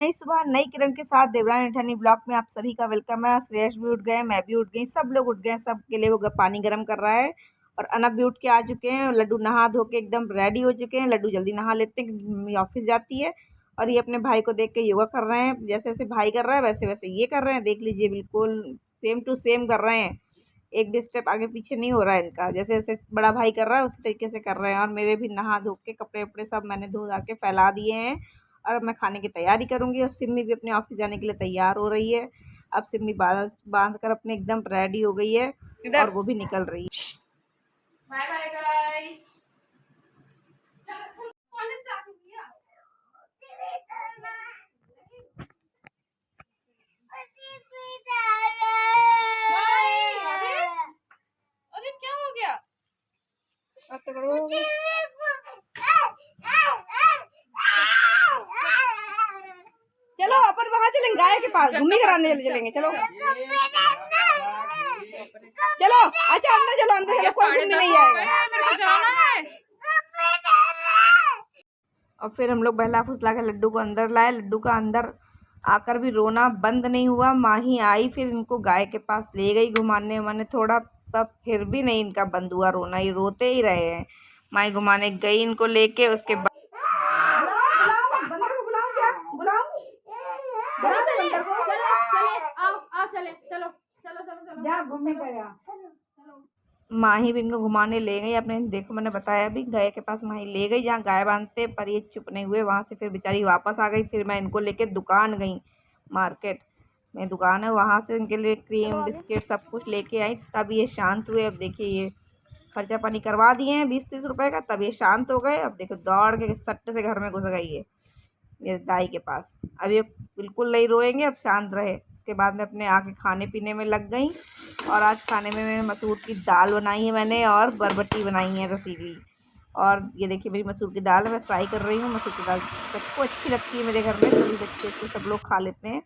नई सुबह नई किरण के साथ देवरानी जेठानी ब्लॉग में आप सभी का वेलकम है। श्रेयस भी उठ गए, मैं भी उठ गई, सब लोग उठ गए। सबके लिए वो पानी गर्म कर रहा है और अनब भी उठ के आ चुके हैं। लड्डू नहा धो के एकदम रेडी हो चुके हैं। लड्डू जल्दी नहा लेते हैं क्योंकि मम्मी ऑफिस जाती है और ये अपने भाई को देख के योगा कर रहे हैं। जैसे जैसे भाई कर रहा है वैसे वैसे ये कर रहे हैं। देख लीजिए, बिल्कुल सेम टू सेम कर रहे हैं। एक भी स्टेप आगे पीछे नहीं हो रहा है इनका। जैसे जैसे बड़ा भाई कर रहा है उसी तरीके से कर रहे हैं। और मेरे भी नहा धो के कपड़े वपड़े सब मैंने धो धा के फैला दिए हैं और अब मैं खाने की तैयारी करूँगी। और सिम्मी भी अपने ऑफिस जाने के लिए तैयार हो रही है। अब सिम्मी बाल बांध कर अपने एकदम रेडी हो गई है और वो भी निकल रही है। Bye bye guys. अरे क्या हो गया? अब तो करो। चलो अपन वहाँ चलेंगे, गाय के पास घूमने कराने चलेंगे। चलो चलो, अच्छा अंदर चलो, अंदर चलो, कोई घूमने नहीं आएगा। और फिर हम लोग बहला फुसला के लड्डू को अंदर लाए। लड्डू का अंदर आकर भी रोना बंद नहीं हुआ। माँ ही आई, फिर इनको गाय के पास ले गई घुमाने उमाने थोड़ा, तब फिर भी नहीं इनका बंद हुआ रोना, ये रोते ही रहे हैं। माँ घुमाने गई इनको लेके। उसके बाद माही भी इनको घुमाने ले गई अपने। देखो मैंने बताया भी, गाय के पास माही ले गई जहाँ गाय बांधते, पर ये चुप नहीं हुए। वहाँ से फिर बेचारी वापस आ गई। फिर मैं इनको लेके दुकान गई, मार्केट में दुकान है, वहाँ से इनके लिए क्रीम बिस्किट सब कुछ लेके आई। तब ये शांत हुए। अब देखिए, ये खर्चा पानी करवा दिए हैं 20-30 रुपए का, तब ये शांत हो गए। अब देखो दौड़ के सट्ट से घर में घुस गई है ये दाई के पास। अब ये बिल्कुल नहीं रोएंगे, अब शांत रहे। उसके बाद में अपने आके खाने पीने में लग गई। और आज खाने में मैंने मसूर की दाल बनाई है मैंने, और बरबटी बनाई है रसीली। और ये देखिए मेरी मसूर की दाल मैं फ्राई कर रही हूँ। मसूर की दाल सबको अच्छी लगती है मेरे घर में, सभी बच्चे को सब लोग खा लेते हैं।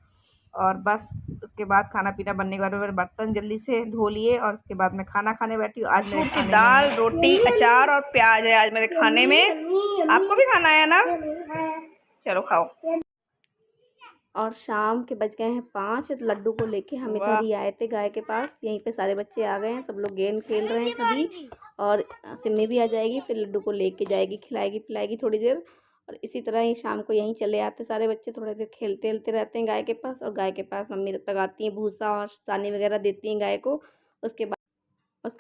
और बस उसके बाद खाना पीना बनने के बाद मेरे बर्तन जल्दी से धो लिए और उसके बाद मैं खाना खाने बैठी हूँ। आज मसूर की दाल, रोटी, अचार और प्याज है आज मेरे खाने में। आपको भी खाना है ना? चलो खाओ। और शाम के बज गए हैं 5। तो लड्डू को लेके हम इधर ही आए थे गाय के पास। यहीं पे सारे बच्चे आ गए हैं, सब लोग गेम खेल रहे हैं सभी। और सिम्मी भी आ जाएगी, फिर लड्डू को लेके जाएगी, खिलाएगी पिलाएगी थोड़ी देर। और इसी तरह ही शाम को यहीं चले आते सारे बच्चे, थोड़ी देर खेलते खेलते रहते हैं गाय के पास। और गाय के पास मम्मी लगाती हैं भूसा और सानी वगैरह देती हैं गाय को। उसके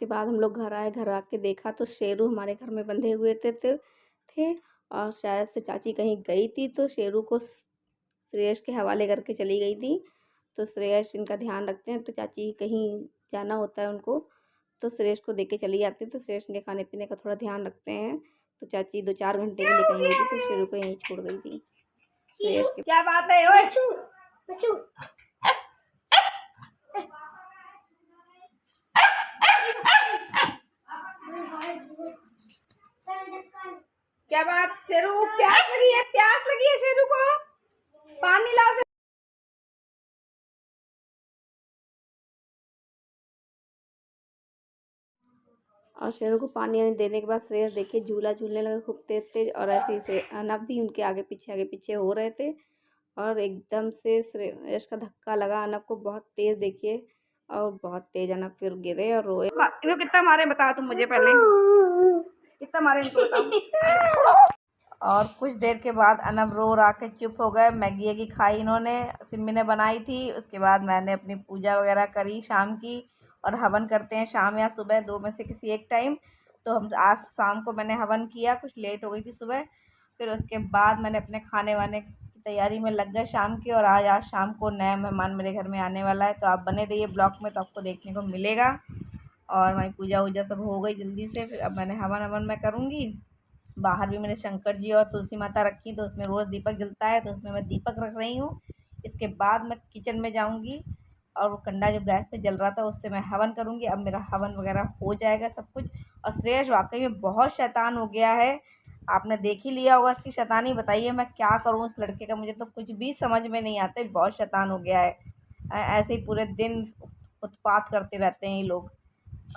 बाद हम लोग घर आए। घर आके देखा तो शेरू हमारे घर में बंधे हुए थे। और शायद से चाची कहीं गई थी तो शेरू को श्रेयस के हवाले करके चली गई थी। तो श्रेयस इनका ध्यान रखते हैं, तो चाची कहीं जाना होता है उनको तो श्रेयस को देके चली जाती है। तो श्रेयस के खाने पीने का थोड़ा ध्यान रखते हैं। तो चाची 2-4 घंटे के लिए कहीं गई थी तो शेरू को यहीं छोड़ गई थी। श्रेयस के क्या बात है ओए? क्या बात शेरू, प्यास लगी है? प्यास लगी है शेरू को? पानी लाओ। और शेरों को पानी देने के बाद श्रेयस देखिए झूला झूलने लगे खूब तेज। और ऐसे ही से अनब भी उनके आगे पीछे हो रहे थे। और एकदम से श्रेयस का धक्का लगा अनब को बहुत तेज़, देखिए, और बहुत तेज अनब फिर गिरे और रोए। इनको कितना मारे बताओ तुम मुझे, पहले कितना मारे इनको बताओ। और कुछ देर के बाद अनब रो रा के चुप हो गए। मैगी वैगी खाई इन्होंने, सिम्मी ने बनाई थी। उसके बाद मैंने अपनी पूजा वगैरह करी शाम की। और हवन करते हैं शाम या सुबह, दो में से किसी एक टाइम। तो हम आज शाम को मैंने हवन किया, कुछ लेट हो गई थी सुबह। फिर उसके बाद मैंने अपने खाने वाने की तैयारी में लग गए शाम की। और आज शाम को नया मेहमान मेरे घर में आने वाला है, तो आप बने रहिए ब्लॉग में, तो आपको देखने को मिलेगा। और वही पूजा वूजा सब हो गई जल्दी से। फिर अब मैंने हवन मैं करूँगी। बाहर भी मैंने शंकर जी और तुलसी माता रखी, तो उसमें रोज़ दीपक जलता है, तो उसमें मैं दीपक रख रही हूँ। इसके बाद मैं किचन में जाऊँगी और वो कंडा जो गैस पे जल रहा था उससे मैं हवन करूँगी। अब मेरा हवन वगैरह हो जाएगा सब कुछ। और श्रेयस वाकई में बहुत शैतान हो गया है, आपने देख ही लिया होगा इसकी शैतानी। बताइए मैं क्या करूँ इस लड़के का, मुझे तो कुछ भी समझ में नहीं आता, बहुत शैतान हो गया है। ऐसे ही पूरे दिन उत्पात करते रहते हैं ये लोग।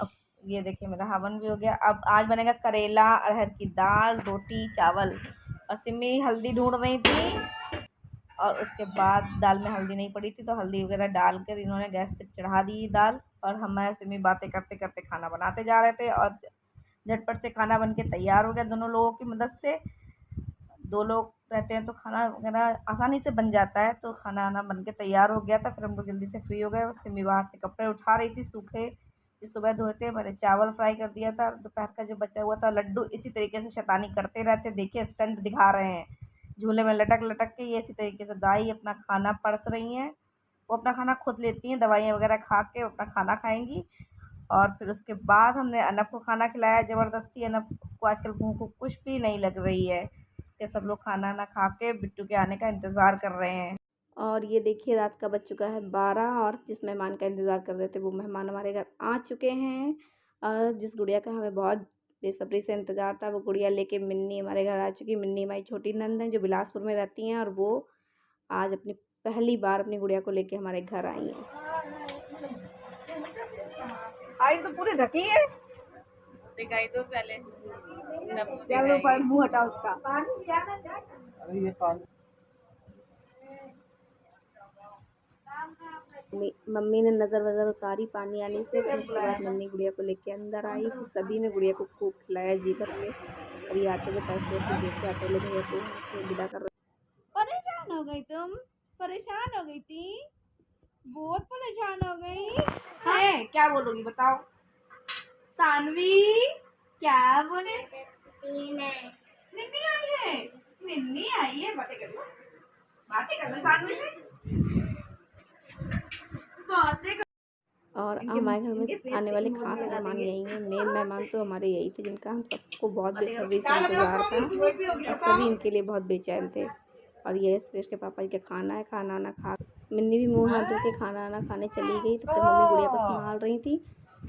अब ये देखिए मेरा हवन भी हो गया। अब आज बनेगा करेला, अरहर की दाल, रोटी, चावल। और सिम्मी हल्दी ढूंढ रही थी और उसके बाद दाल में हल्दी नहीं पड़ी थी तो हल्दी वगैरह डाल कर इन्होंने गैस पे चढ़ा दी दाल। और हम ऐसे में बातें करते करते खाना बनाते जा रहे थे और झटपट से खाना बन के तैयार हो गया दोनों लोगों की मदद से। दो लोग रहते हैं तो खाना वगैरह आसानी से बन जाता है। तो खाना वाना बन के तैयार हो गया था। फिर हम लोग जल्दी से फ्री हो गए। सिमी बाहर से कपड़े उठा रही थी सूखे जो सुबह धोए थे। मैंने चावल फ्राई कर दिया था। दोपहर का जो बचा हुआ था लड्डू इसी तरीके से शैतानी करते रहते। देखिए स्टंट दिखा रहे हैं झूले में लटक लटक के। ये इसी तरीके से दाई अपना खाना परस रही हैं। वो अपना खाना खुद लेती हैं, दवाइयाँ वगैरह खा के अपना खाना खाएंगी। और फिर उसके बाद हमने अनब को खाना खिलाया ज़बरदस्ती। अनब को आजकल भूख को कुछ भी नहीं लग रही है कि सब लोग खाना ना खा के बिट्टू के आने का इंतज़ार कर रहे हैं। और ये देखिए रात का बज चुका है 12 और जिस मेहमान का इंतज़ार कर रहे थे वो मेहमान हमारे घर आ चुके हैं। और जिस गुड़िया का हमें बहुत बेसब्री से इंतज़ार था वो गुड़िया लेके मिन्नी हमारे घर आ चुकी। मिन्नी हमारी छोटी नंद है जो बिलासपुर में रहती हैं और वो आज अपनी पहली बार अपनी गुड़िया को लेके हमारे घर आई हैं। आई तो पूरी ढकी है। दिखाई दो पहले मुँह हटा उसका। अरे ये पानी मम्मी ने नज़र वज़र उतारी पानी आने से। फिर उसके बाद मम्मी गुड़िया को लेके अंदर आई। फिर सभी ने गुड़िया को खूब खिलाया जी भर के। और ये आटे के पैसे से देख के अकेले भैया को विदा कर रहे। परेशान हो गई तुम? परेशान हो गई थी? बहुत परेशान हो गई है? क्या बोलोगी बताओ सानवी? क्या बोले? निन्नी आई है। निन्नी आई है। बातें कर लो सानवी से। और हमारे घर में आने वाले खास मेहमान यही हैं। मेन मेहमान तो हमारे यही थे जिनका हम सबको बहुत बेसब्री से इंतज़ार था और सभी इनके लिए बहुत बेचैन थे। और ये सुरेश के पापा जी का खाना है। खाना वाना खा मिन्नी भी मुँह हाथ धो के खाना वाना खाने चली गई। तब तक मम्मी गुड़िया को संभाल रही थी।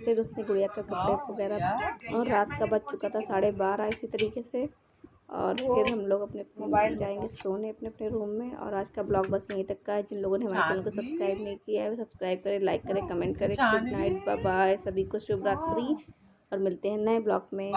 फिर उसने गुड़िया का कपड़े वगैरह और रात का बज चुका था 12:30 इसी तरीके से। और फिर हम लोग अपने जाएंगे सोने अपने अपने रूम में। और आज का ब्लॉग बस यहीं तक का है। जिन लोगों ने हमारे चैनल को सब्सक्राइब नहीं किया है वो सब्सक्राइब करें, लाइक करें, कमेंट करें। गुड नाइट, बाय बाय, सभी को शुभ रात्रि और मिलते हैं नए ब्लॉग में।